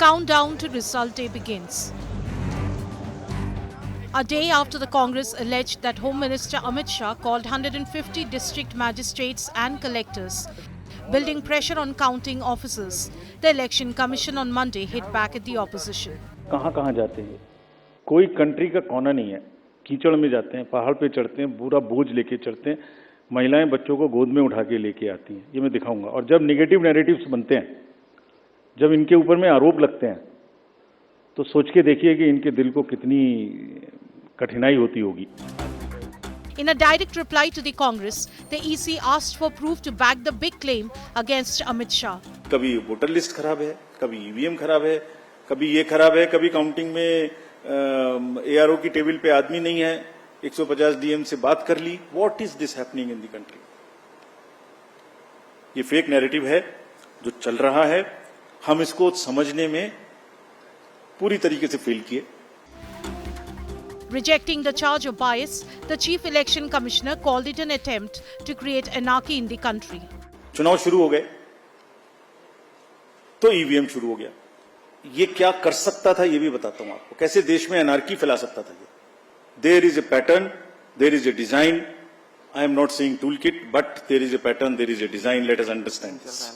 countdown to result day begins. A day after the Congress alleged that Home Minister Amit Shah called 150 district magistrates and collectors, building pressure on counting officers, the Election Commission on Monday hit back at the opposition. कहाँ जाते हैं? कोई country का कोना नहीं है. कीचड़ में जाते हैं, पहाड़ पे चढ़ते हैं, पूरा बोझ लेके चढ़ते हैं, महिलाएं बच्चों को गोद में उठा के लेके आती हैं. ये मैं दिखाऊंगा. और जब नेगेटिव नैरेटिव्स बनते हैं, जब इनके ऊपर में आरोप लगते हैं, तो सोच के देखिए कि इनके दिल को कितनी कठिनाई होती होगी. In a direct reply to the Congress, the EC asked for proof to back the big claim against Amit Shah. कभी वोटर लिस्ट खराब है, कभी ईवीएम खराब है, कभी ये खराब है, कभी काउंटिंग में एआरओ की टेबल पे आदमी नहीं है, 150 डीएम से बात कर ली. What is this happening in the country? ये फेक नैरेटिव है जो चल रहा है. हम इसको समझने में पूरी तरीके से फेल किए. Rejecting the charge of bias, the Chief Election Commissioner called it an attempt to create anarchy in the country. चुनाव शुरू हो गए तो ईवीएम शुरू हो गया. ये क्या कर सकता था ये भी बताता हूं आपको. कैसे देश में अनार्की फैला सकता था ये. There is a pattern, there is a design. I am not saying tool kit, but there is a pattern, there is a design. Let us understand this.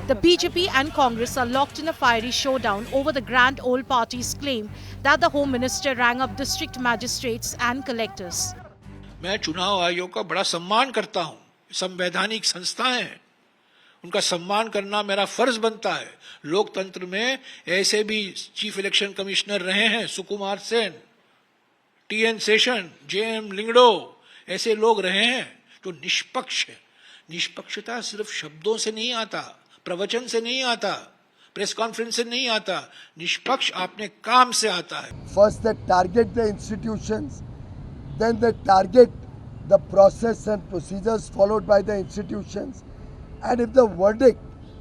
The BJP and Congress are locked in a fiery showdown over the Grand Old Party's claim that the Home Minister rang up district magistrates and collectors. मैं चुनाव आयोग का बड़ा सम्मान करता हूं. संवैधानिक संस्थाएं हैं, उनका सम्मान करना मेरा फर्ज बनता है. लोकतंत्र में ऐसे भी चीफ इलेक्शन कमिश्नर रहे हैं, सुकुमार सेन, टीएन शेषन, जेएम लिंगड़ो, ऐसे लोग रहे हैं जो निष्पक्ष है. निष्पक्षता सिर्फ शब्दों से नहीं आता, प्रवचन से नहीं आता, प्रेस कॉन्फ्रेंस से नहीं आता. निष्पक्ष आपने काम से आता है. First they target the institutions, then they target the process and procedures followed by the institutions, and if the verdict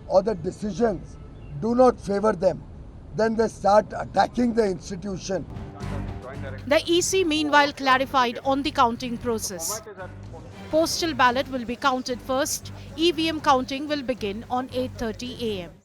or the decisions do not favor them, then they start attacking the institution. The EC meanwhile clarified on the counting process. Postal ballot will be counted first. EVM counting will begin on 8:30 a.m.